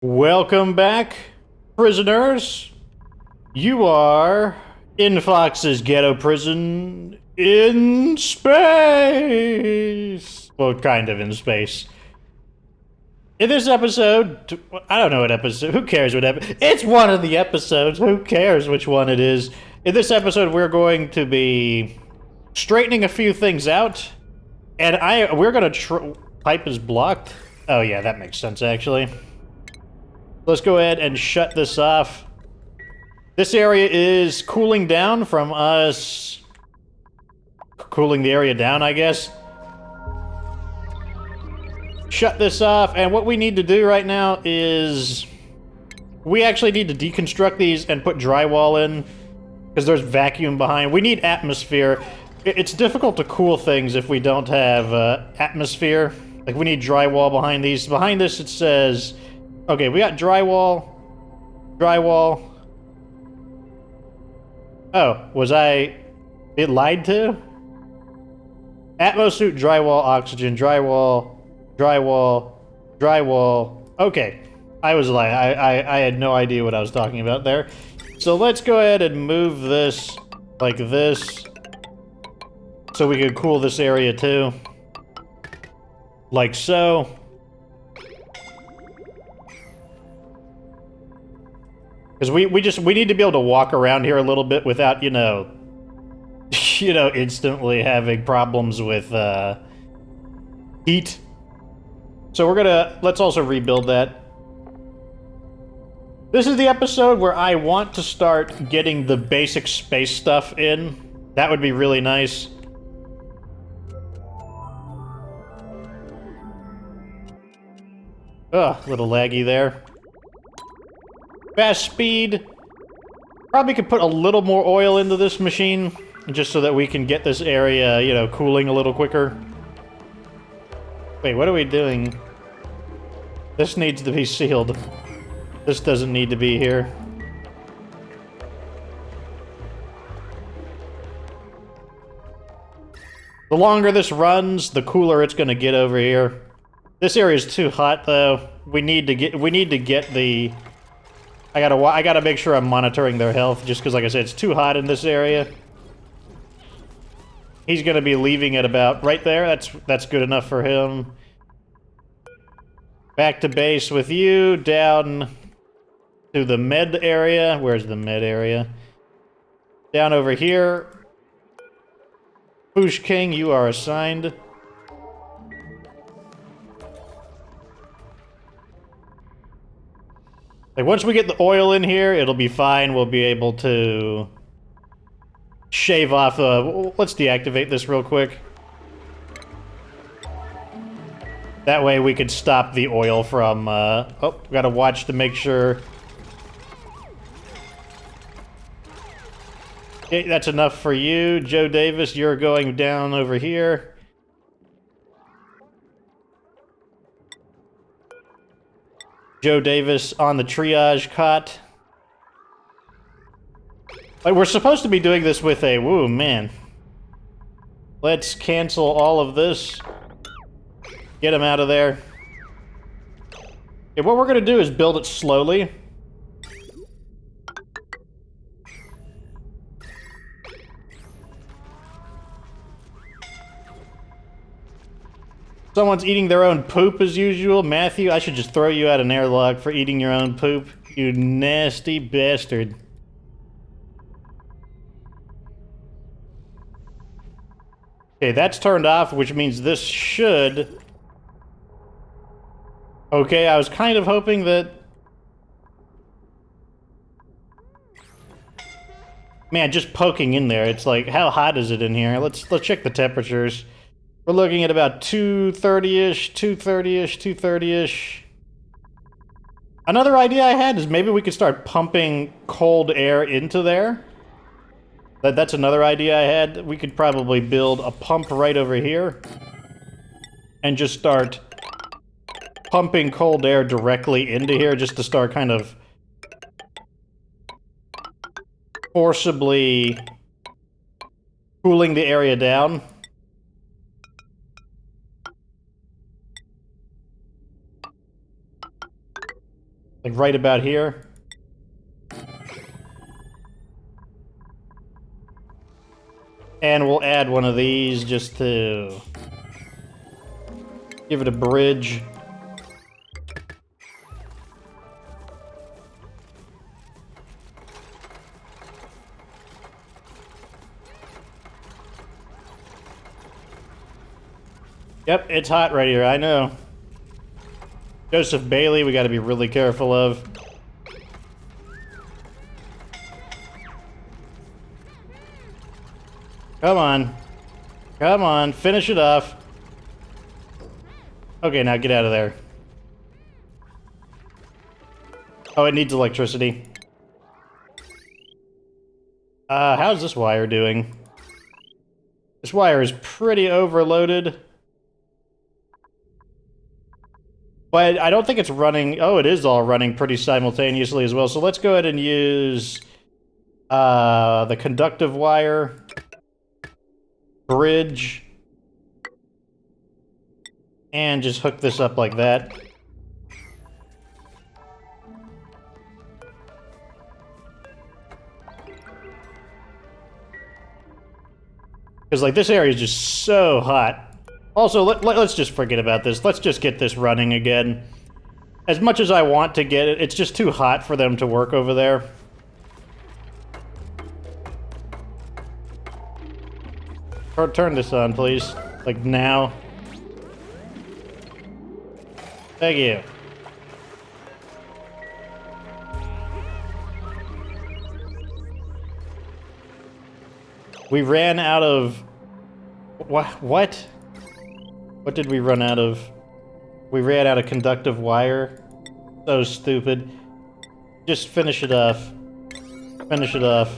Welcome back, prisoners. You are in Fox's Ghetto Prison in space. Well, kind of in space. In this episode, I don't know what episode. Who cares what episode? It's one of the episodes. Who cares which one it is? In this episode, we're going to be straightening a few things out, and we're gonna pipe is blocked. Oh yeah, that makes sense actually. Let's go ahead and shut this off. This area is cooling down from us cooling the area down, I guess. Shut this off, and what we need to do right now is we actually need to deconstruct these and put drywall in, because there's vacuum behind. We need atmosphere. It's difficult to cool things if we don't have atmosphere. Like, we need drywall behind these. Behind this it says... Okay, we got drywall. Drywall. Oh, was I... it lied to? Atmosuit, drywall, oxygen, drywall, drywall, drywall. Okay. I was lying. I had no idea what I was talking about there. So let's go ahead and move this like this. So we can cool this area too. Like so. Because we need to be able to walk around here a little bit without, instantly having problems with heat. So let's also rebuild that. This is the episode where I want to start getting the basic space stuff in. That would be really nice. Ugh, a little laggy there. Fast speed. Probably could put a little more oil into this machine, just so that we can get this area, cooling a little quicker. Wait, what are we doing? This needs to be sealed. This doesn't need to be here. The longer this runs, the cooler it's gonna get over here. This area is too hot, though. We need to get the... I gotta make sure I'm monitoring their health, just because, like I said, it's too hot in this area. He's gonna be leaving at about right there. That's good enough for him. Back to base with you, down to the med area. Where's the med area? Down over here. Push King, you are assigned. Like, once we get the oil in here, it'll be fine. We'll be able to shave off the... Let's deactivate this real quick. That way we could stop the oil from... Oh, gotta watch to make sure... Okay, that's enough for you. Joe Davis, you're going down over here. Joe Davis on the triage cot. Like, we're supposed to be doing this with a... Woo, man. Let's cancel all of this. Get him out of there. Okay, what we're gonna do is build it slowly. Someone's eating their own poop as usual. Matthew, I should just throw you out an airlock for eating your own poop. You nasty bastard. Okay, that's turned off, which means this should... Okay, I was kind of hoping that... Man, just poking in there, it's like, how hot is it in here? Let's check the temperatures. We're looking at about 230-ish, 230-ish, 230-ish. Another idea I had is maybe we could start pumping cold air into there. That's another idea I had. We could probably build a pump right over here. And just start pumping cold air directly into here, just to start kind of forcibly cooling the area down. Like right about here. And we'll add one of these just to give it a bridge. Yep, it's hot right here, I know. Joseph Bailey, we gotta be really careful of. Come on. Come on, finish it off. Okay, now get out of there. Oh, it needs electricity. How's this wire doing? This wire is pretty overloaded. But I don't think it's running... Oh, it is all running pretty simultaneously as well. So let's go ahead and use the conductive wire, bridge, and just hook this up like that. Because, like, this area is just so hot. Also, let's just forget about this. Let's just get this running again. As much as I want to get it, it's just too hot for them to work over there. Turn this on, please. Like, now. Thank you. We ran out of... What? What did we run out of? We ran out of conductive wire. So stupid. Just finish it off. Finish it off.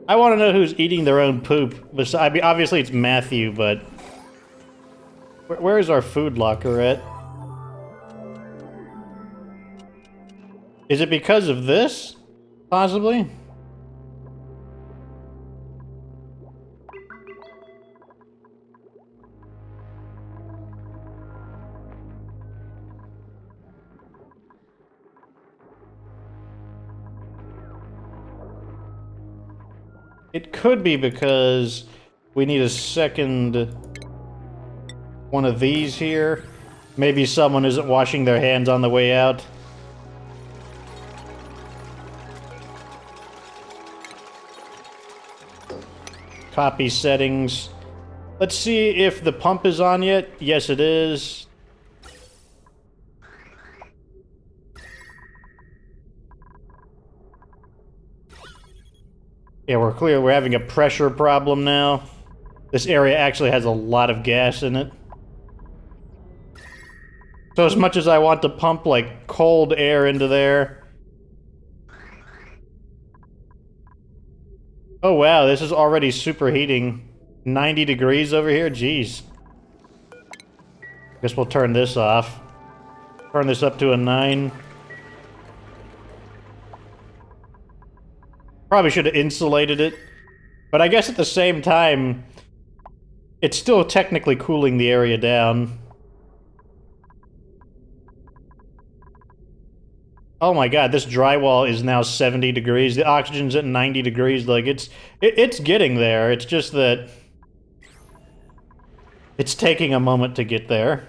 I want to know who's eating their own poop. I mean, obviously it's Matthew, but... Where is our food locker at? Is it because of this? Possibly? It could be because we need a second one of these here. Maybe someone isn't washing their hands on the way out. Copy settings. Let's see if the pump is on yet. Yes, it is. Yeah, we're clear. We're having a pressure problem now. This area actually has a lot of gas in it. So as much as I want to pump, like, cold air into there... Oh wow, this is already superheating. 90 degrees over here? Jeez. Guess we'll turn this off. Turn this up to a 9. Probably should have insulated it. But I guess at the same time, it's still technically cooling the area down. Oh my god, this drywall is now 70 degrees. The oxygen's at 90 degrees. Like, it's getting there. It's just that it's taking a moment to get there.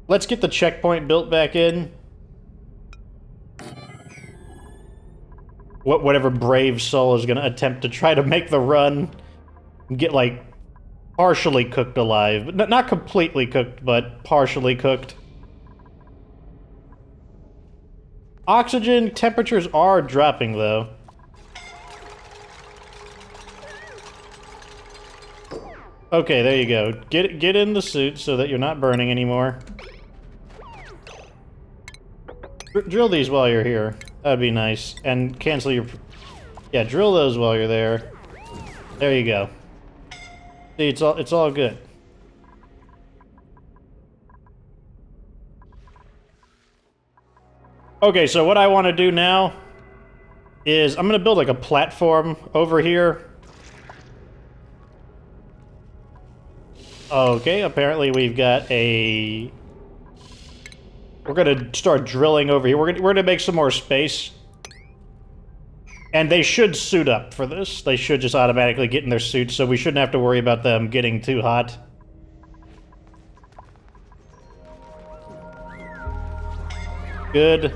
Let's get the checkpoint built back in. Whatever brave soul is gonna attempt to try to make the run and get, like, partially cooked alive. Not completely cooked, but partially cooked. Oxygen temperatures are dropping, though. Okay, there you go. Get in the suit so that you're not burning anymore. Drill these while you're here. That'd be nice. And cancel your... Yeah, drill those while you're there. There you go. See, it's all good. Okay, so what I want to do now is I'm going to build like a platform over here. Okay, apparently we've got a... We're going to start drilling over here. We're going to make some more space. And they should suit up for this. They should just automatically get in their suits, so we shouldn't have to worry about them getting too hot. Good.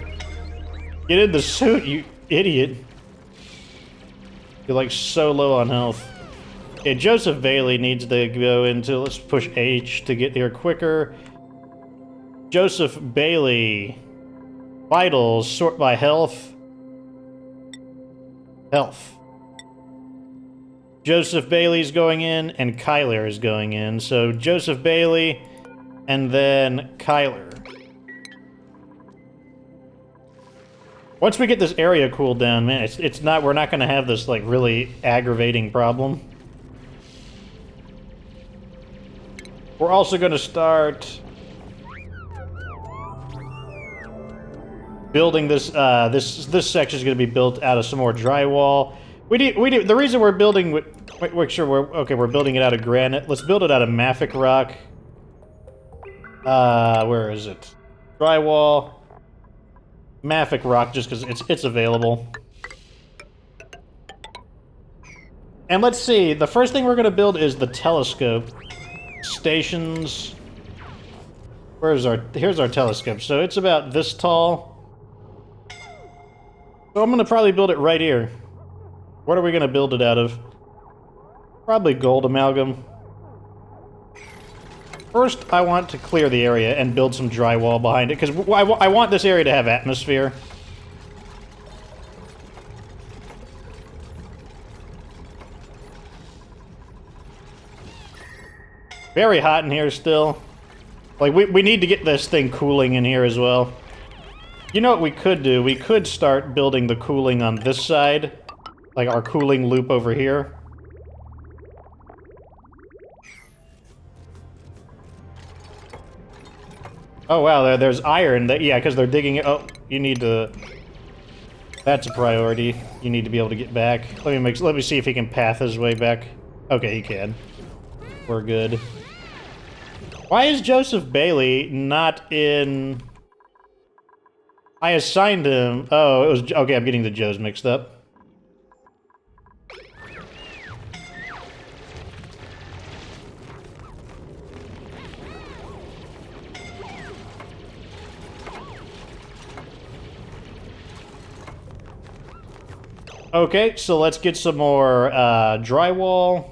Get in the suit, you idiot. You're like so low on health. Okay, Joseph Bailey needs to go into... Let's push H to get here quicker. Joseph Bailey. Vitals, sort by health. Health. Joseph Bailey's going in, and Kyler is going in. So Joseph Bailey, and then Kyler. Once we get this area cooled down, man, we're not gonna have this, like, really aggravating problem. We're also gonna start building this, this section is gonna be built out of some more drywall. The reason we're building, we're building it out of granite. Let's build it out of mafic rock. Where is it? Drywall. Mafic rock, just because it's available. And let's see, the first thing we're going to build is the telescope. Stations. Here's our telescope. So it's about this tall. So I'm going to probably build it right here. What are we going to build it out of? Probably gold amalgam. First, I want to clear the area and build some drywall behind it, because I want this area to have atmosphere. Very hot in here still. Like, we need to get this thing cooling in here as well. You know what we could do? We could start building the cooling on this side. Like, our cooling loop over here. Oh wow, there's iron. Yeah, because they're digging it. Oh, you need to... That's a priority. You need to be able to get back. Let me see if he can path his way back. Okay, he can. We're good. Why is Joseph Bailey not in... I assigned him... Oh, it was... Okay, I'm getting the Joes mixed up. Okay, so let's get some more drywall,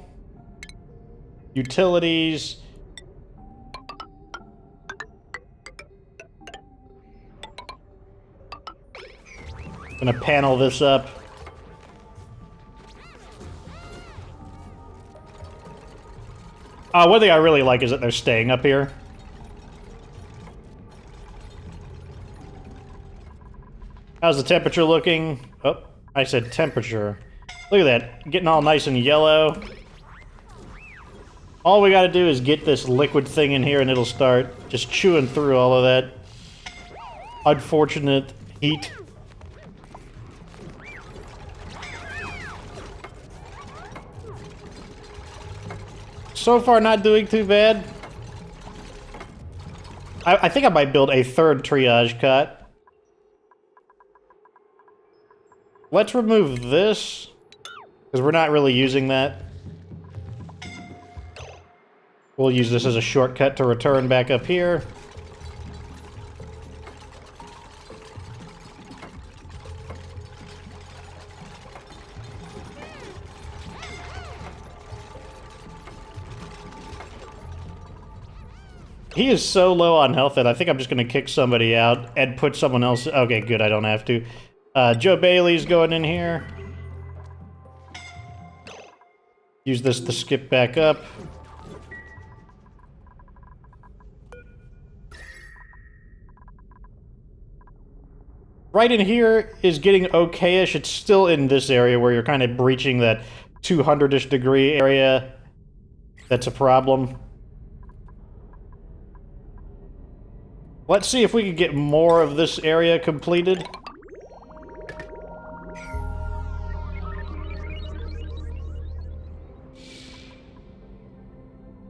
utilities. Gonna panel this up. One thing I really like is that they're staying up here. How's the temperature looking? Oh. I said temperature. Look at that. Getting all nice and yellow. All we gotta do is get this liquid thing in here and it'll start just chewing through all of that unfortunate heat. So far, not doing too bad. I think I might build a third triage cot. Let's remove this, because we're not really using that. We'll use this as a shortcut to return back up here. He is so low on health that I think I'm just going to kick somebody out and put someone else... Okay, good, I don't have to. Joe Bailey's going in here. Use this to skip back up. Right in here is getting okay-ish. It's still in this area where you're kind of breaching that 200-ish degree area. That's a problem. Let's see if we can get more of this area completed.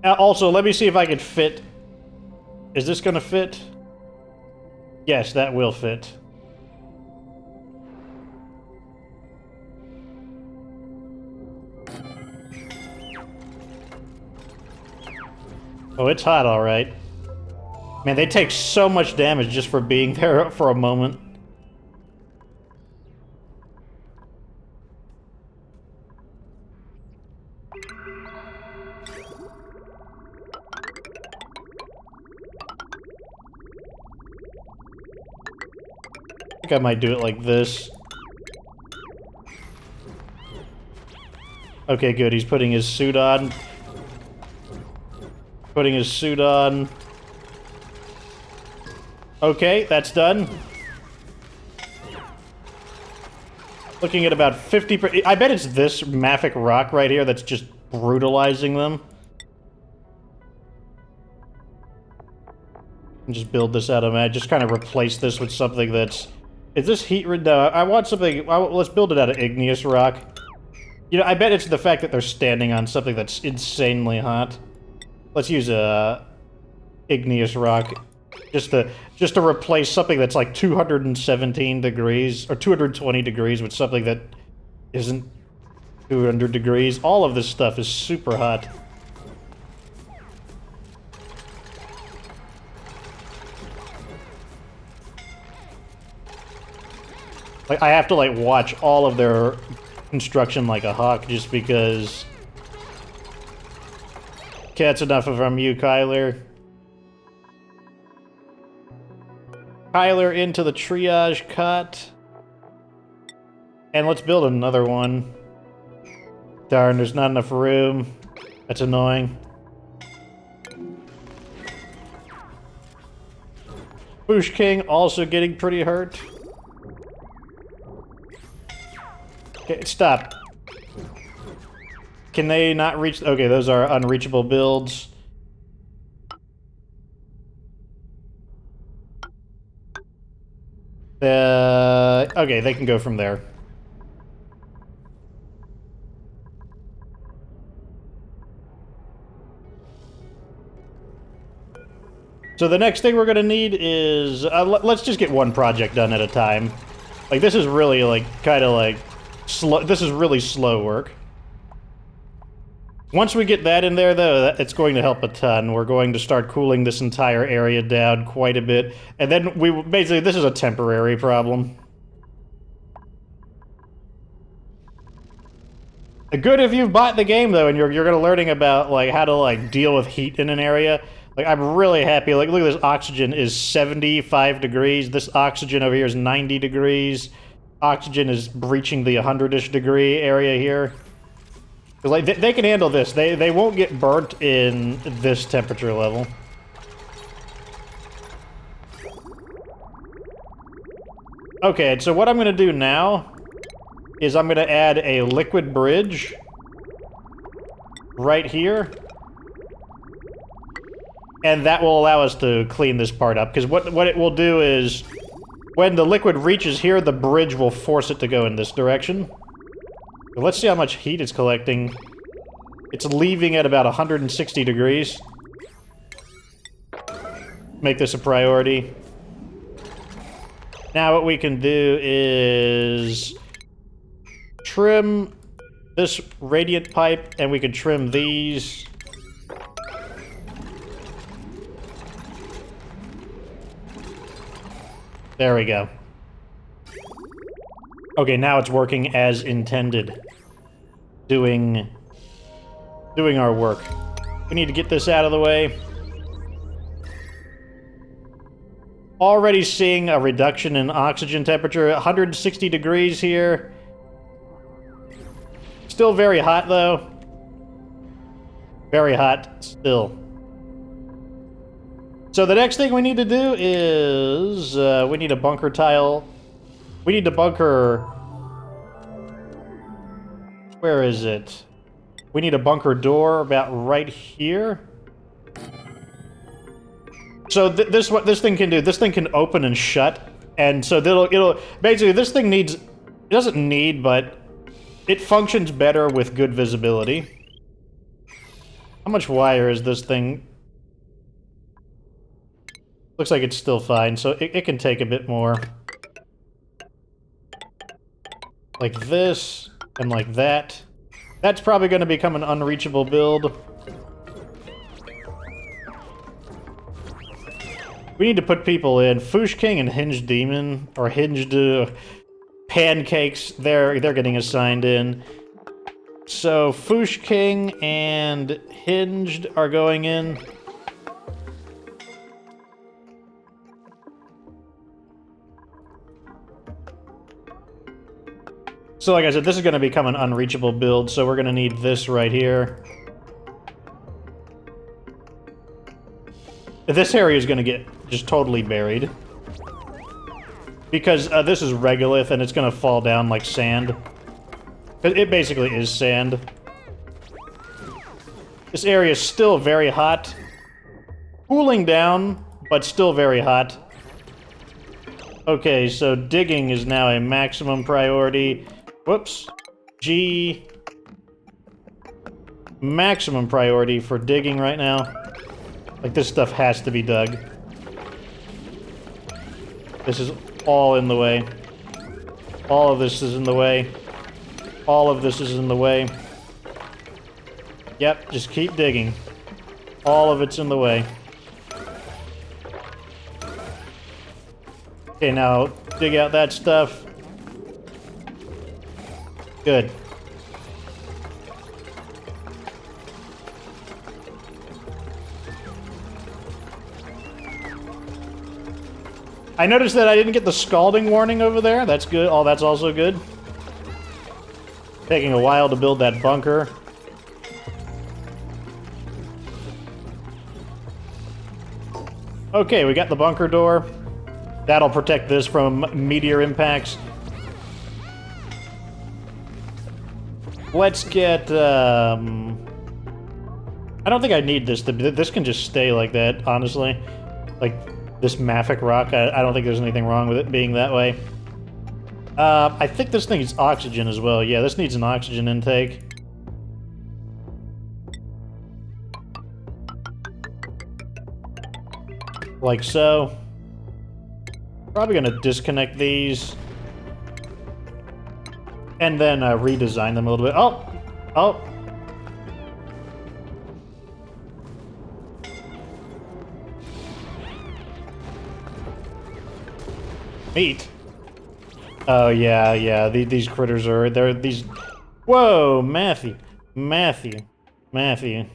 Also, let me see if I can fit... Is this gonna fit? Yes, that will fit. Oh, it's hot, alright. Man, they take so much damage just for being there for a moment. I think I might do it like this. Okay, good. He's putting his suit on. Putting his suit on. Okay, that's done. Looking at about 50%. I bet it's this mafic rock right here that's just brutalizing them. And just build this out of that. Just kind of replace this with something that's... Is this heat... I want something... Let's build it out of igneous rock. You know, I bet it's the fact that they're standing on something that's insanely hot. Let's use a igneous rock. Just to replace something that's like 217 degrees, or 220 degrees with something that isn't 200 degrees. All of this stuff is super hot. Like, I have to, like, watch all of their construction like a hawk just because... Okay, that's enough from you, Kyler. Kyler into the triage cot. And let's build another one. Darn, there's not enough room. That's annoying. Bush King also getting pretty hurt. Okay, stop. Can they not reach... Okay, those are unreachable builds. Okay, they can go from there. So the next thing we're gonna need is... let's just get one project done at a time. Like, this is really, like, kind of like... slow. This is really slow work. Once we get that in there, though, it's going to help a ton. We're going to start cooling this entire area down quite a bit. And then we... Basically, this is a temporary problem. Good if you've bought the game, though, and you're going to learning about, like, how to, like, deal with heat in an area. Like, I'm really happy. Like, look at this. Oxygen is 75 degrees. This oxygen over here is 90 degrees. Oxygen is breaching the 100-ish degree area here. Like, they can handle this. They won't get burnt in this temperature level. Okay, so what I'm going to do now is I'm going to add a liquid bridge right here. And that will allow us to clean this part up. Because what it will do is, when the liquid reaches here, the bridge will force it to go in this direction. Let's see how much heat it's collecting. It's leaving at about 160 degrees. Make this a priority. Now what we can do is trim this radiant pipe, and we can trim these. There we go. Okay, now it's working as intended. Doing our work. We need to get this out of the way. Already seeing a reduction in oxygen temperature. 160 degrees here. Still very hot, though. Very hot still. So the next thing we need to do is... we need a bunker tile. We need to bunker... Where is it? We need a bunker door about right here. So this what this thing can do. This thing can open and shut, and so it'll basically this thing needs. It doesn't need, but it functions better with good visibility. How much wire is this thing? Looks like it's still fine, so it can take a bit more. Like this, and like that. That's probably going to become an unreachable build. We need to put people in. Foosh King and Hinged Demon, or Hinged Pancakes, they're getting assigned in. So Foosh King and Hinged are going in. So like I said, this is going to become an unreachable build, so we're going to need this right here. This area is going to get just totally buried. Because this is regolith and it's going to fall down like sand. It basically is sand. This area is still very hot. Cooling down, but still very hot. Okay, so digging is now a maximum priority. Whoops. G. Maximum priority for digging right now. Like, this stuff has to be dug. This is all in the way. All of this is in the way. All of this is in the way. Yep, just keep digging. All of it's in the way. Okay, now dig out that stuff. Good. I noticed that I didn't get the scalding warning over there. That's good. Oh, that's also good. Taking a while to build that bunker. Okay, we got the bunker door. That'll protect this from meteor impacts. Let's get, I don't think I need this. This can just stay like that, honestly. Like, this mafic rock, I don't think there's anything wrong with it being that way. I think this thing needs oxygen as well. Yeah, this needs an oxygen intake. Like so. Probably gonna disconnect these. And then redesign them a little bit. Oh! Oh! Meat? Oh, yeah, yeah. These critters are... They're these... Whoa! Matthew! Matthew! Matthew!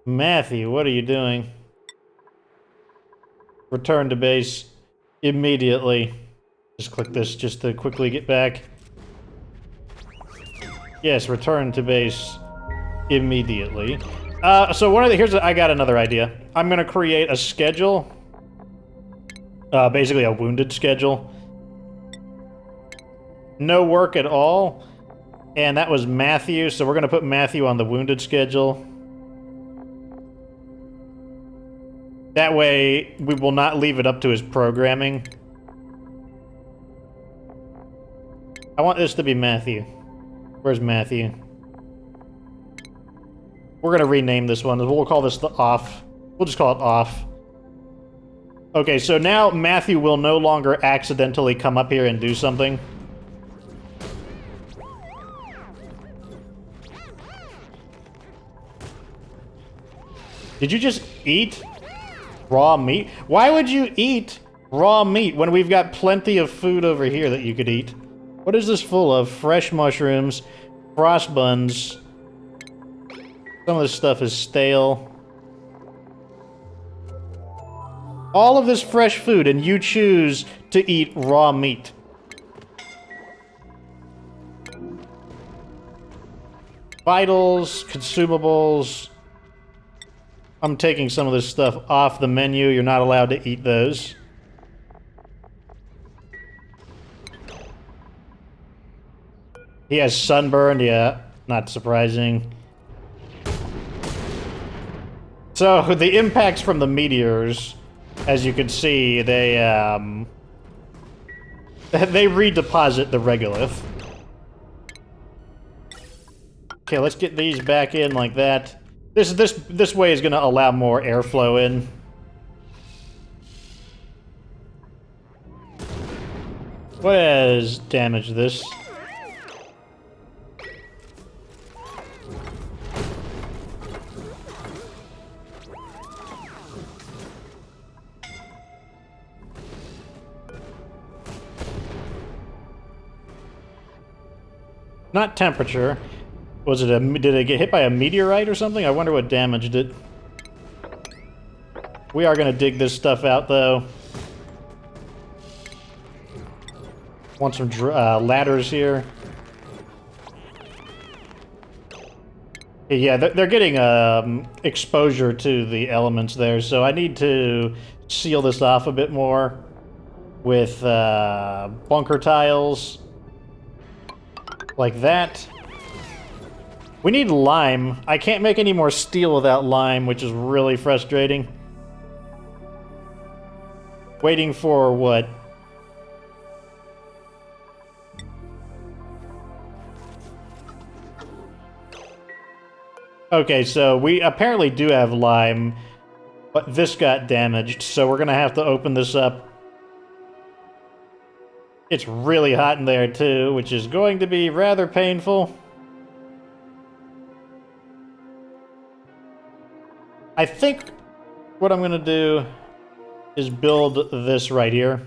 Matthew, what are you doing? Return to base immediately. Just click this just to quickly get back. Yes, return to base immediately. So one of the... Here's... I got another idea. I'm gonna create a schedule. Basically a wounded schedule. No work at all. And that was Matthew, so we're gonna put Matthew on the wounded schedule. That way, we will not leave it up to his programming. I want this to be Matthew. Where's Matthew? We're gonna rename this one. We'll call this the off. We'll just call it off. Okay, so now Matthew will no longer accidentally come up here and do something. Did you just eat raw meat? Why would you eat raw meat when we've got plenty of food over here that you could eat? What is this full of? Fresh mushrooms, frost buns. Some of this stuff is stale. All of this fresh food, and you choose to eat raw meat. Vitals, consumables. I'm taking some of this stuff off the menu. You're not allowed to eat those. He has sunburn, yeah, not surprising. So the impacts from the meteors, as you can see, they redeposit the regolith. Okay, let's get these back in like that. This way is going to allow more airflow in. What has damaged this? Not temperature. Was it did it get hit by a meteorite or something? I wonder what damaged it. We are gonna dig this stuff out, though. Want some ladders here. Yeah, they're getting exposure to the elements there, so I need to seal this off a bit more with bunker tiles. Like that. We need lime. I can't make any more steel without lime, which is really frustrating. Waiting for what? Okay, so we apparently do have lime, but this got damaged, so we're gonna have to open this up. It's really hot in there, too, which is going to be rather painful. I think what I'm going to do is build this right here.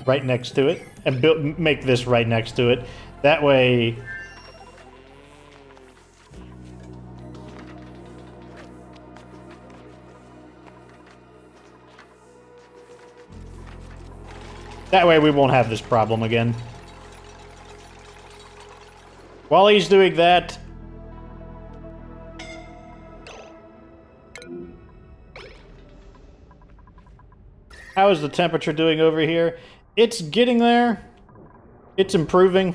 Right next to it. And make this right next to it. That way... That way we won't have this problem again. While he's doing that... How is the temperature doing over here? It's getting there. It's improving.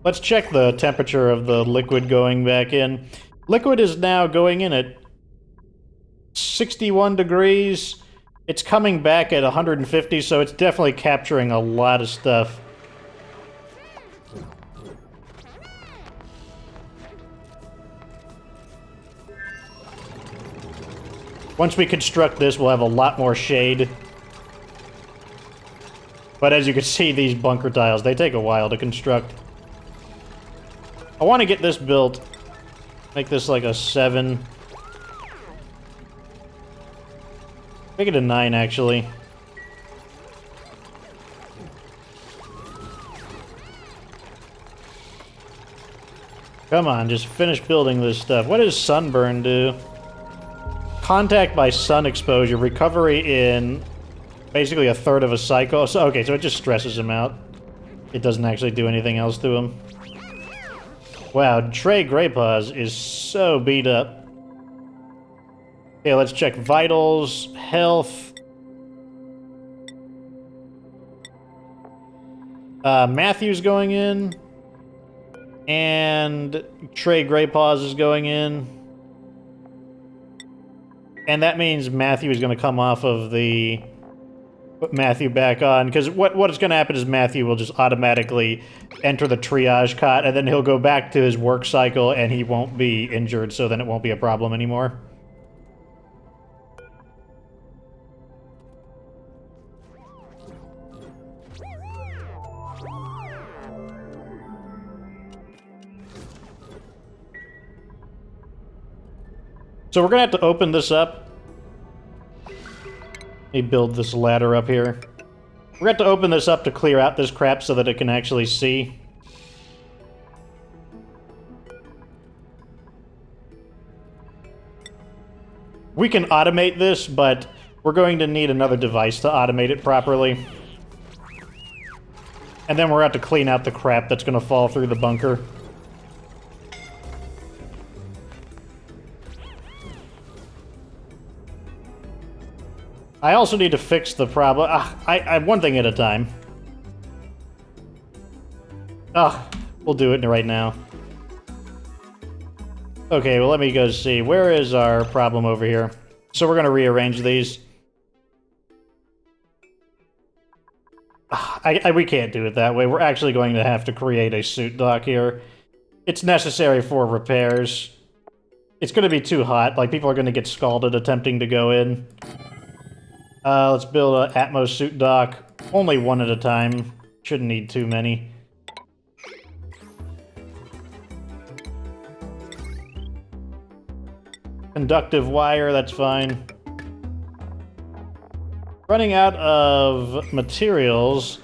Let's check the temperature of the liquid going back in. Liquid is now going in at 61 degrees. It's coming back at 150, so it's definitely capturing a lot of stuff. Once we construct this, we'll have a lot more shade. But as you can see, these bunker tiles, they take a while to construct. I want to get this built. Make this like a 7. Make it a 9, actually. Come on, just finish building this stuff. What does sunburn do? Contact by sun exposure. Recovery in basically a third of a cycle. So, okay, so it just stresses him out. It doesn't actually do anything else to him. Wow, Trey Greypaws is so beat up. Okay, let's check vitals, health. Matthew's going in. And Trey Greypaws is going in. And that means Matthew is going to come off of the... Put Matthew back on, because what is going to happen is Matthew will just automatically enter the triage cot, and then he'll go back to his work cycle, and he won't be injured, so then it won't be a problem anymore. So we're going to have to open this up. Let me build this ladder up here. We're going to have to open this up to clear out this crap so that it can actually see. We can automate this, but we're going to need another device to automate it properly. And then we're going to have to clean out the crap that's going to fall through the bunker. I also need to fix the problem. One thing at a time. We'll do it right now. Okay, well, let me go see. Where is our problem over here? So we're going to rearrange these. We can't do it that way. We're actually going to have to create a suit dock here. It's necessary for repairs. It's going to be too hot. Like, people are going to get scalded attempting to go in. Let's build an Atmos suit dock. Only one at a time. Shouldn't need too many. Conductive wire, that's fine. Running out of materials.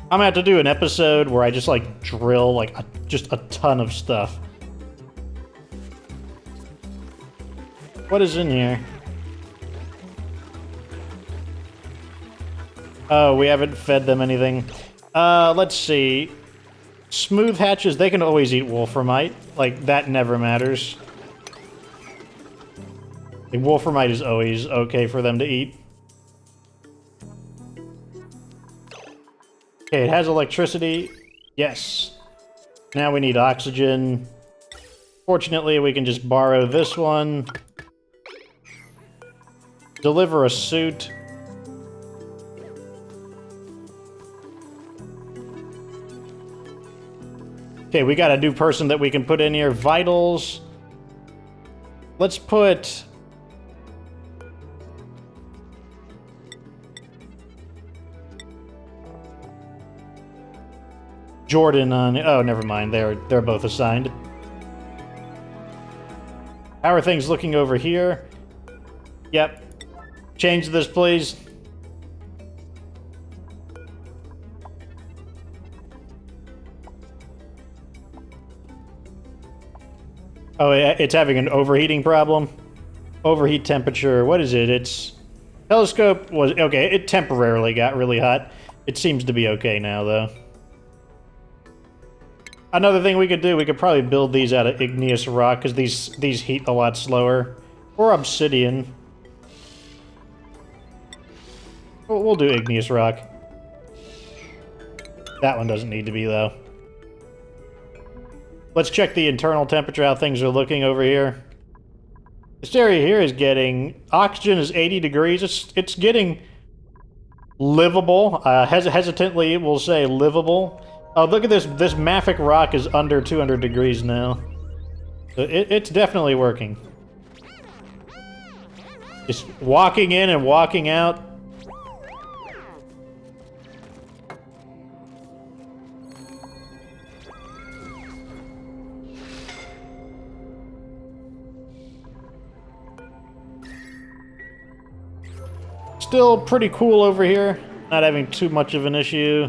I'm gonna have to do an episode where I just, like, drill, like, just a ton of stuff. What is in here? Oh, we haven't fed them anything. Let's see. Smooth hatches, they can always eat wolframite. Like, that never matters. Like, wolframite is always okay for them to eat. Okay, it has electricity. Yes. Now we need oxygen. Fortunately, we can just borrow this one. Deliver a suit. Okay, we got a new person that we can put in here. Vitals. Let's put... Jordan on... Oh, never mind. They're both assigned. How are things looking over here? Yep. Change this, please. Oh, it's having an overheating problem? Overheat temperature. What is it? It's... Telescope was... Okay, it temporarily got really hot. It seems to be okay now, though. Another thing we could do, we could probably build these out of igneous rock, because these heat a lot slower. Or obsidian. We'll do igneous rock. That one doesn't need to be, though. Let's check the internal temperature, how things are looking over here. This area here is getting... Oxygen is 80 degrees. It's getting livable. Hesitantly, we'll say livable. Oh, look at this. This mafic rock is under 200 degrees now. So it's definitely working. Just walking in and walking out. Still pretty cool over here. Not having too much of an issue.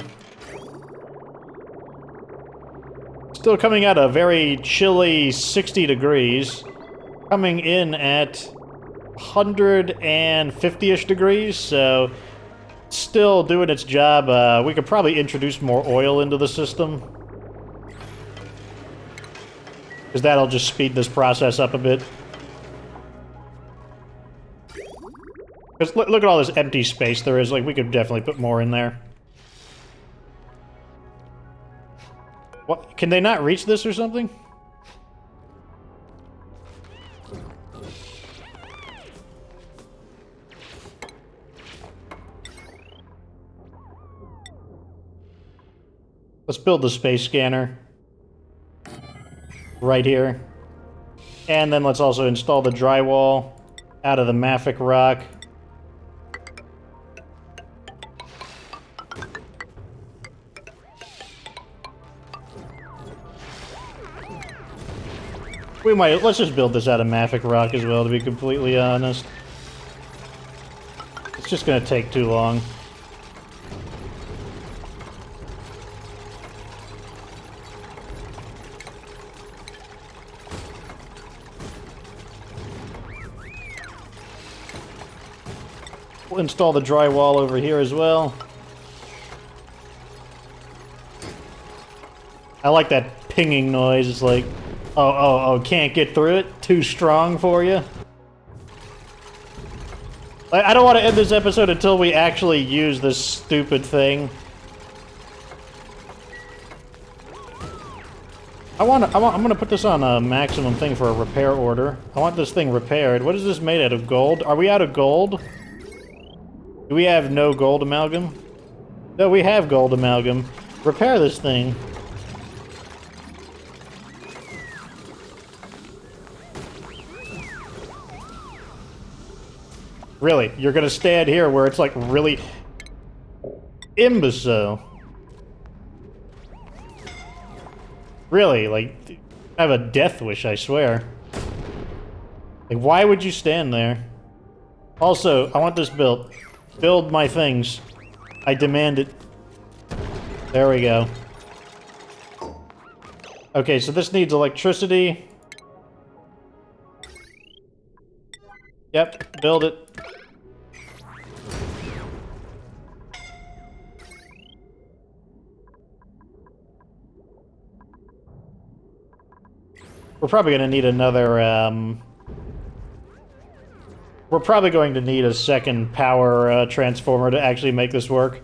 Still coming out a very chilly 60 degrees. Coming in at 150-ish degrees, so still doing its job. We could probably introduce more oil into the system. Because that'll just speed this process up a bit. Because look at all this empty space there is. Like, we could definitely put more in there. What? Can they not reach this or something? Let's build the space scanner. Right here. And then let's also install the drywall out of the mafic rock. We might... Let's just build this out of mafic rock as well, to be completely honest. It's just gonna take too long. We'll install the drywall over here as well. I like that pinging noise. It's like... Oh, can't get through it? Too strong for you? I don't want to end this episode until we actually use this stupid thing. I'm gonna put this on a maximum thing for a repair order. I want this thing repaired. What is this made out of? Gold? Are we out of gold? Do we have no gold amalgam? No, we have gold amalgam. Repair this thing. Really? You're gonna stand here where it's like really imbecile. Really, like, I have a death wish, I swear. Like, why would you stand there? Also, I want this built. Build my things. I demand it. There we go. Okay, so this needs electricity. Yep, build it. We're probably going to need another, we're probably going to need a second power transformer to actually make this work.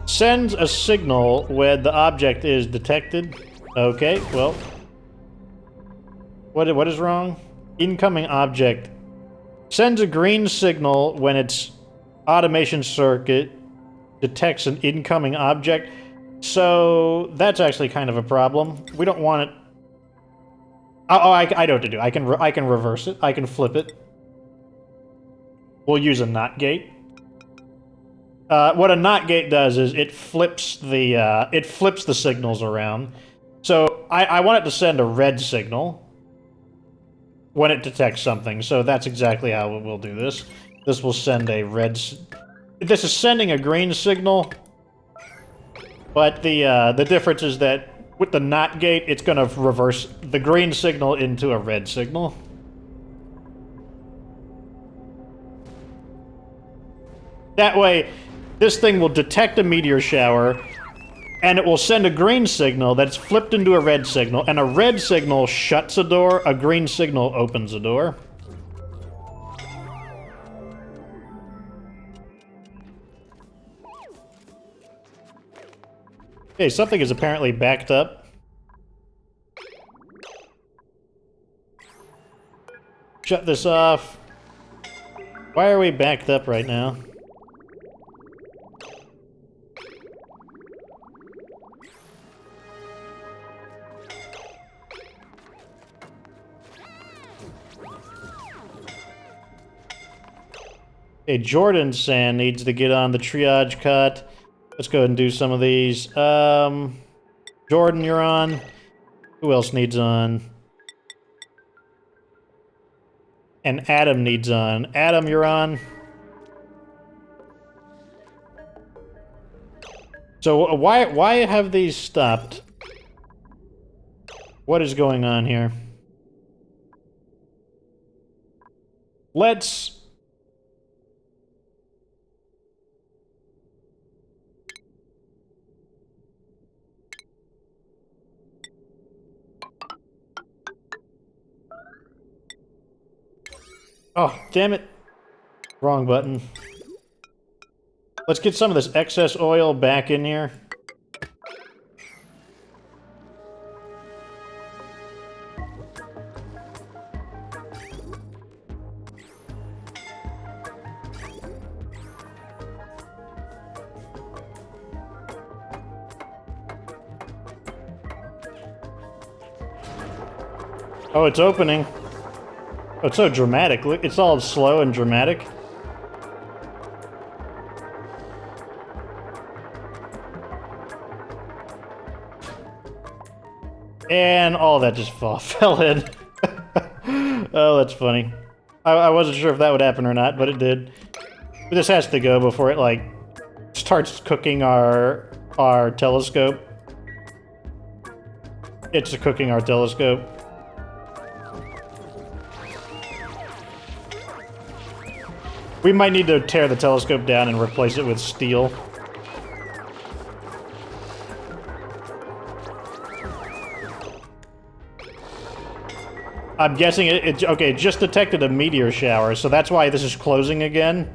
Sends a signal when the object is detected. Okay, well. What is wrong? Incoming object. Sends a green signal when its automation circuit detects an incoming object. So that's actually kind of a problem. We don't want it. Oh, I know what to do. I can reverse it. I can flip it. We'll use a NOT gate. What a NOT gate does is it flips the signals around. So I want it to send a red signal when it detects something. So that's exactly how we'll do this. This will send a red. This is sending a green signal, but the difference is that with the NOT gate, it's going to reverse the green signal into a red signal. That way, this thing will detect a meteor shower, and it will send a green signal that's flipped into a red signal, and a red signal shuts a door, a green signal opens a door. Okay, something is apparently backed up. Shut this off. Why are we backed up right now? Okay, Jordan Sand needs to get on the triage cut. Let's go ahead and do some of these. Jordan, you're on. Who else needs on? And Adam needs on. Adam, you're on. So why have these stopped? What is going on here? Let's... Oh, damn it. Wrong button. Let's get some of this excess oil back in here. Oh, it's opening. Oh, it's so dramatic. Look, it's all slow and dramatic. And all that just fell in. Oh, that's funny. I wasn't sure if that would happen or not, but it did. But this has to go before it, like, starts cooking our telescope. It's cooking our telescope. We might need to tear the telescope down and replace it with steel. I'm guessing okay, it just detected a meteor shower, so that's why this is closing again.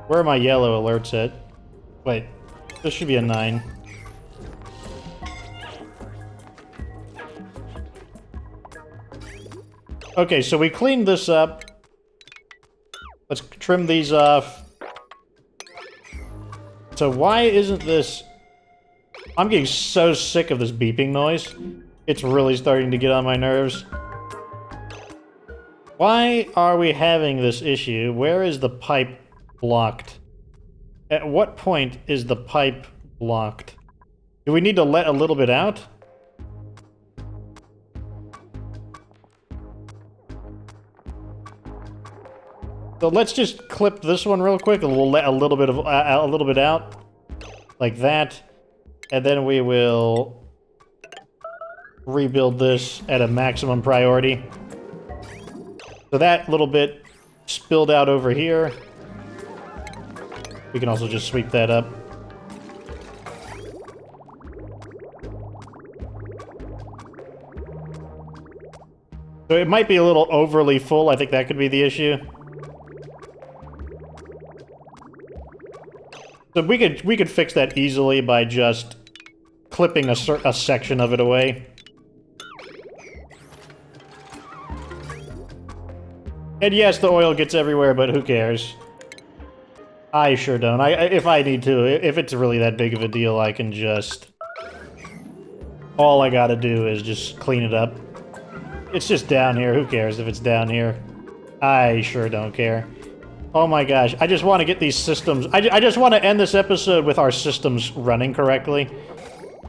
Where are my yellow alerts at? Wait, this should be a 9. Okay, so we cleaned this up. Let's trim these off. So why isn't this... I'm getting so sick of this beeping noise. It's really starting to get on my nerves. Why are we having this issue? Where is the pipe blocked? At what point is the pipe blocked? Do we need to let a little bit out? So let's just clip this one real quick, and we'll let a little bit out, like that, and then we will rebuild this at a maximum priority. So that little bit spilled out over here. We can also just sweep that up. So it might be a little overly full. I think that could be the issue. So we could fix that easily by just clipping a section of it away. And yes, the oil gets everywhere, but who cares? I sure don't. If I need to, if it's really that big of a deal, I can just... All I gotta do is just clean it up. It's just down here. Who cares if it's down here? I sure don't care. Oh my gosh, I just want to get these systems... I just want to end this episode with our systems running correctly.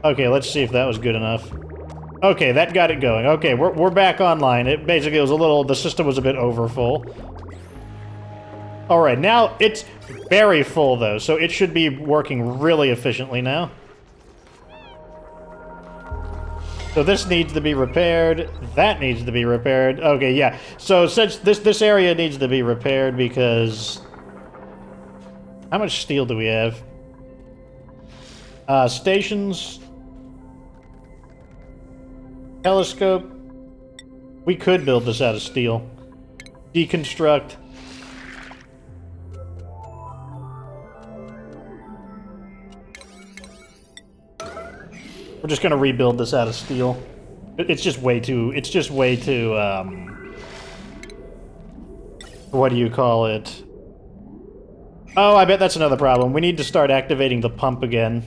Okay, let's see if that was good enough. Okay, that got it going. Okay, we're back online. It basically was a little... The system was a bit overfull. Alright, now it's very full though, so it should be working really efficiently now. So this needs to be repaired. That needs to be repaired. Okay, yeah. So since this area needs to be repaired because... How much steel do we have? Stations. Telescope. We could build this out of steel. Deconstruct. We're just gonna rebuild this out of steel. It's just way too... What do you call it? Oh, I bet that's another problem. We need to start activating the pump again.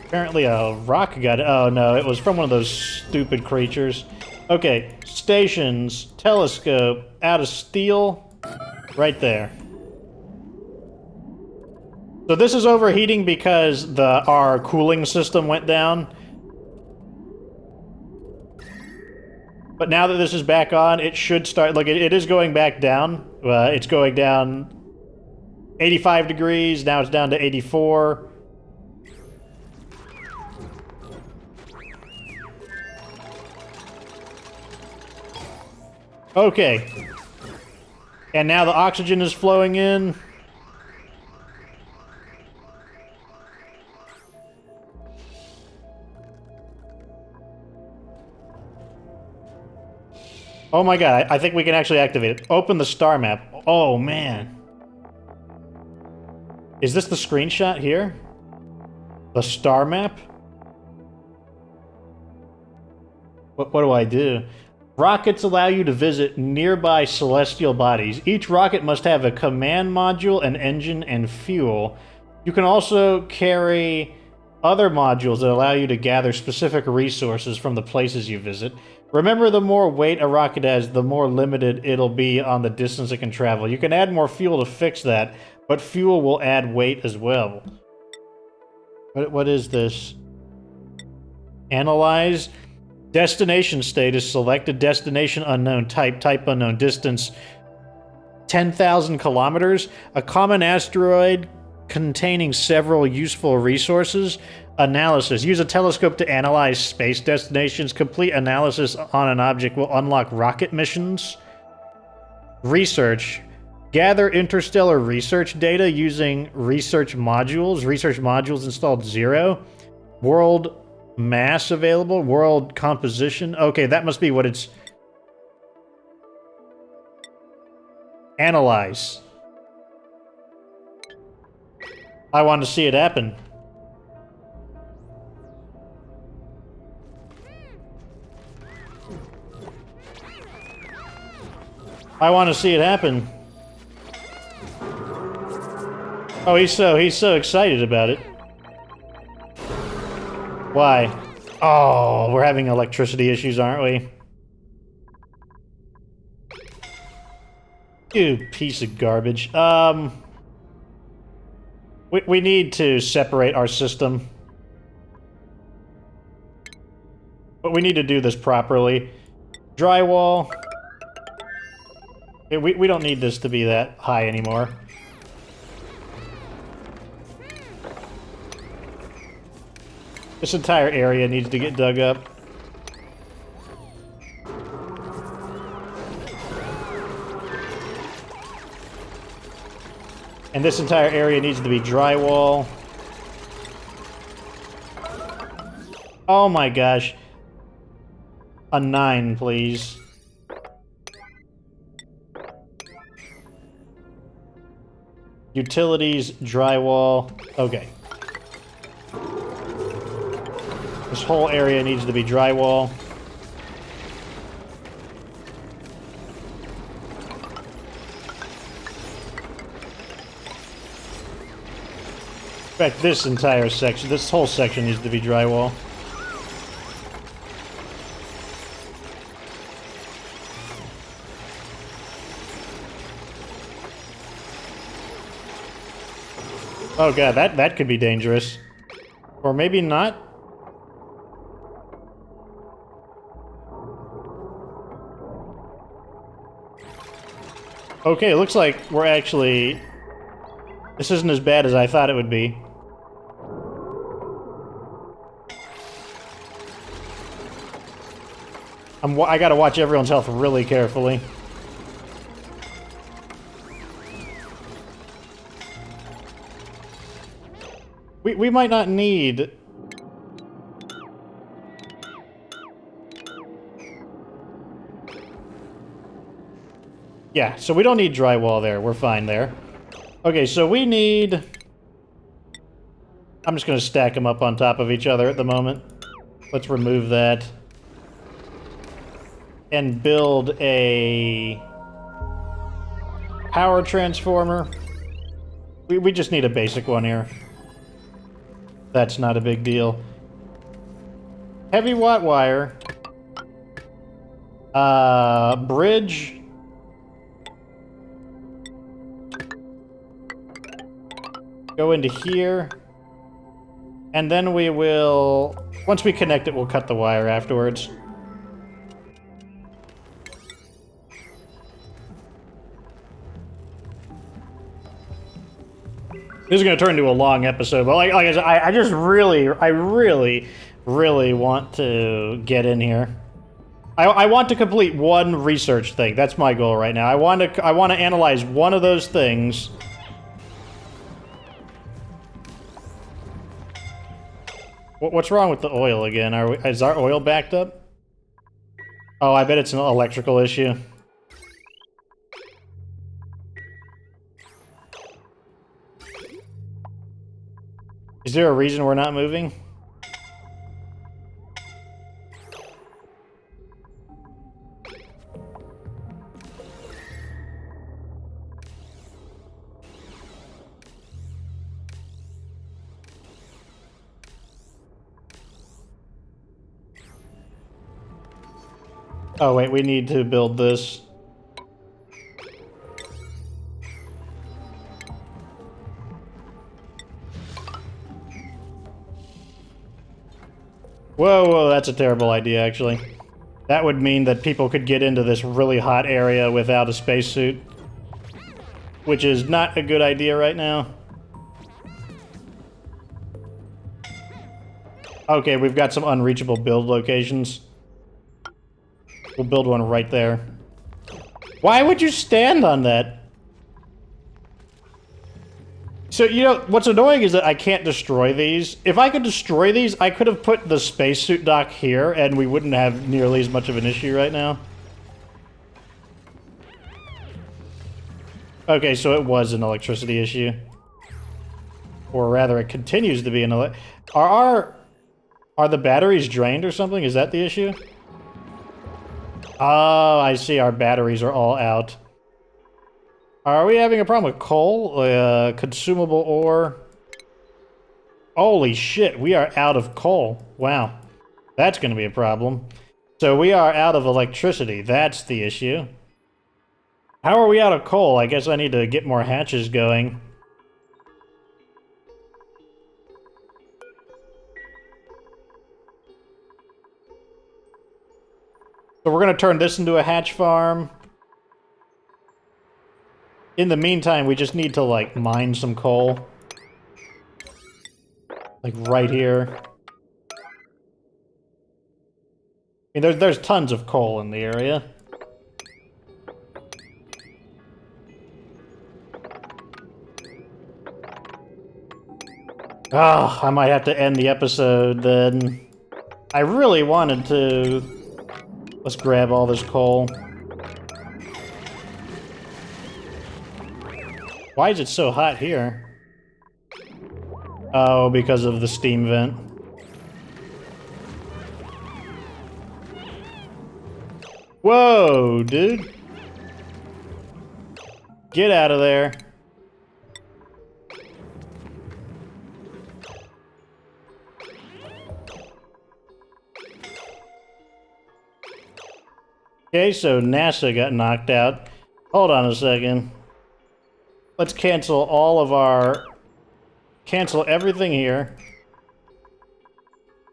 Apparently a rock got it. Oh no, it was from one of those stupid creatures. Okay, stations, telescope, out of steel, right there. So this is overheating because our cooling system went down. But now that this is back on, it should start... Look, it is going back down. It's going down 85 degrees. Now it's down to 84. Okay. And now the oxygen is flowing in. Oh my god, I think we can actually activate it. Open the star map. Oh man. Is this the screenshot here? The star map? What do I do? Rockets allow you to visit nearby celestial bodies. Each rocket must have a command module, an engine, and fuel. You can also carry other modules that allow you to gather specific resources from the places you visit. Remember, the more weight a rocket has, the more limited it'll be on the distance it can travel. You can add more fuel to fix that, but fuel will add weight as well. What is this? Analyze. Destination status selected. Destination unknown. Type unknown. Distance 10,000 kilometers. A common asteroid containing several useful resources. Analysis. Use a telescope to analyze space destinations. Complete analysis on an object will unlock rocket missions. Research. Gather interstellar research data using research modules. Research modules installed 0. World mass available? World composition? Okay, that must be what it's... Analyze. I want to see it happen. I want to see it happen. Oh, he's so excited about it. Why? Oh, we're having electricity issues, aren't we? You piece of garbage. We need to separate our system. But we need to do this properly. Drywall. We don't need this to be that high anymore. This entire area needs to get dug up. And this entire area needs to be drywall. Oh my gosh. A 9, please. Utilities, drywall. Okay. This whole area needs to be drywall. In fact, this entire section, this whole section needs to be drywall. Oh god, that could be dangerous. Or maybe not. Okay, it looks like we're actually... This isn't as bad as I thought it would be. I gotta watch everyone's health really carefully. We might not need... Yeah, so we don't need drywall there. We're fine there. Okay, so we need... I'm just gonna stack them up on top of each other at the moment. Let's remove that. And build a... power transformer. We just need a basic one here. That's not a big deal. Heavy watt wire. Bridge. Go into here. And then we will... Once we connect it, we'll cut the wire afterwards. This is going to turn into a long episode, but like I said, I just really want to get in here. I want to complete one research thing. That's my goal right now. I want to analyze one of those things. What's wrong with the oil again? Is our oil backed up? Oh, I bet it's an electrical issue. Is there a reason we're not moving? Oh wait, we need to build this. Whoa, that's a terrible idea, actually. That would mean that people could get into this really hot area without a spacesuit. Which is not a good idea right now. Okay, we've got some unreachable build locations. We'll build one right there. Why would you stand on that? So, you know, what's annoying is that I can't destroy these. If I could destroy these, I could have put the spacesuit dock here, and we wouldn't have nearly as much of an issue right now. Okay, so it was an electricity issue. Or rather, it continues to be an Are the batteries drained or something? Is that the issue? Oh, I see. Our batteries are all out. Are we having a problem with coal? Consumable ore? Holy shit, we are out of coal. Wow. That's going to be a problem. So we are out of electricity. That's the issue. How are we out of coal? I guess I need to get more hatches going. So we're going to turn this into a hatch farm. In the meantime, we just need to, like, mine some coal. Like, right here. I mean, there's tons of coal in the area. Oh, I might have to end the episode then. I really wanted to... Let's grab all this coal. Why is it so hot here? Oh, because of the steam vent. Whoa, dude. Get out of there. Okay, so NASA got knocked out. Hold on a second. Let's cancel all of our... Cancel everything here.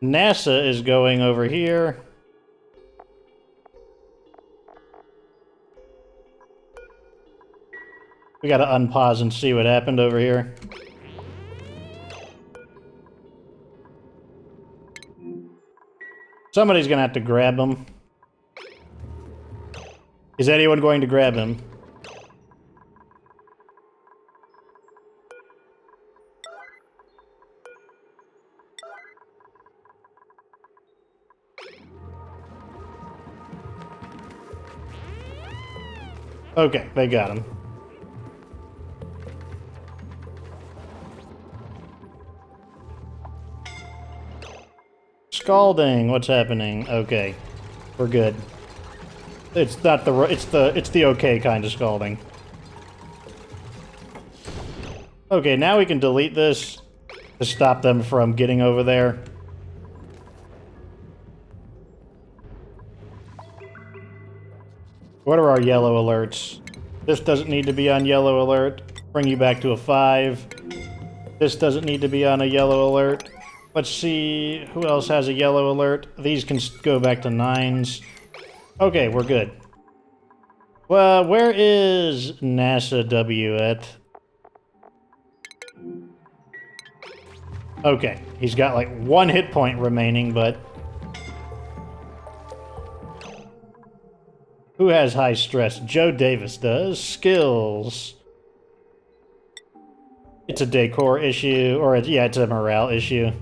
NASA is going over here. We gotta unpause and see what happened over here. Somebody's gonna have to grab him. Is anyone going to grab him? Okay, they got him. Scalding, what's happening? Okay, we're good. It's not the it's the okay kind of scalding. Okay, now we can delete this to stop them from getting over there. What are our yellow alerts? This doesn't need to be on yellow alert. Bring you back to a 5. This doesn't need to be on a yellow alert. Let's see who else has a yellow alert. These can go back to 9s. Okay, we're good. Well, where is NASA W at? Okay, he's got like 1 hit point remaining, but... Who has high stress? Joe Davis does. Skills. It's a decor issue, or yeah, it's a morale issue.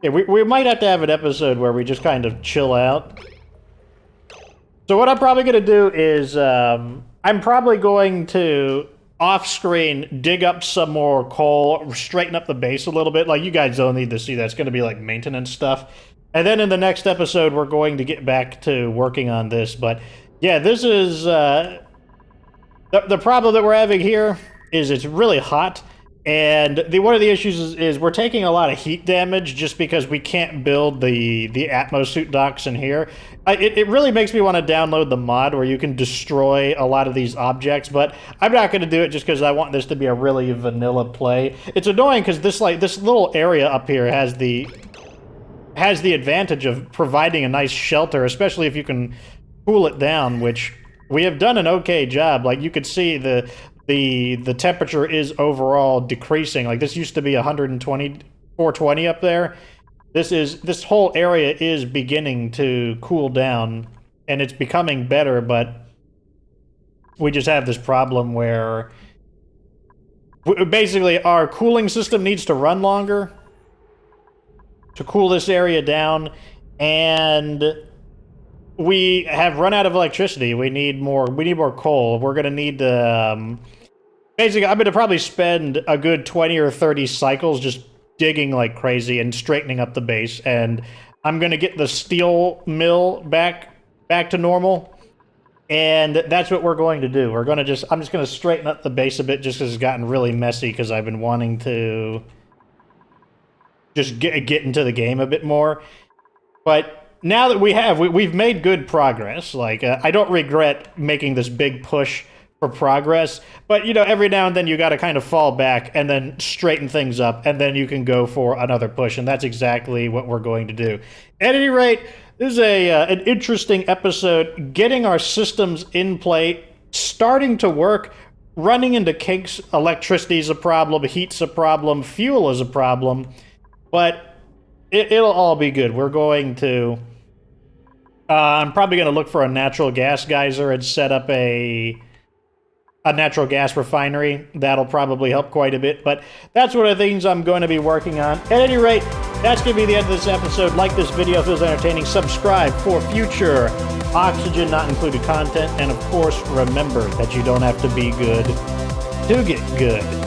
Yeah, we might have to have an episode where we just kind of chill out. So what I'm probably going to do is, I'm probably going to, off-screen, dig up some more coal, straighten up the base a little bit. Like, you guys don't need to see that. It's going to be, like, maintenance stuff. And then in the next episode, we're going to get back to working on this. But, yeah, this is, the problem that we're having here is it's really hot. And one of the issues is we're taking a lot of heat damage just because we can't build the atmosuit docks in here. It really makes me want to download the mod where you can destroy a lot of these objects, but I'm not going to do it just because I want this to be a really vanilla play. It's annoying because this little area up here has the advantage of providing a nice shelter, especially if you can cool it down, which we have done an okay job. Like, you could see the temperature is overall decreasing. Like, this used to be 420 up there. This whole area is beginning to cool down, and it's becoming better, but we just have this problem where Basically, our cooling system needs to run longer to cool this area down, and we have run out of electricity. We need more coal. We're gonna need to basically, I'm gonna probably spend a good 20 or 30 cycles just digging like crazy and straightening up the base, and I'm gonna get the steel mill back to normal. And that's what we're going to do. I'm just gonna straighten up the base a bit, just because it's gotten really messy, because I've been wanting to just get into the game a bit more. But now that we've made good progress. Like, I don't regret making this big push for progress, but, you know, every now and then you got to kind of fall back and then straighten things up, and then you can go for another push, and that's exactly what we're going to do. At any rate, this is an interesting episode. Getting our systems in play, starting to work, running into kinks. Electricity is a problem, heat's a problem, fuel is a problem, but it'll all be good. We're going to... I'm probably going to look for a natural gas geyser and set up a natural gas refinery. That'll probably help quite a bit, but that's one of the things I'm going to be working on. At any rate, that's going to be the end of this episode. Like this video if it was entertaining. Subscribe for future oxygen not included content. And of course, remember that you don't have to be good to get good.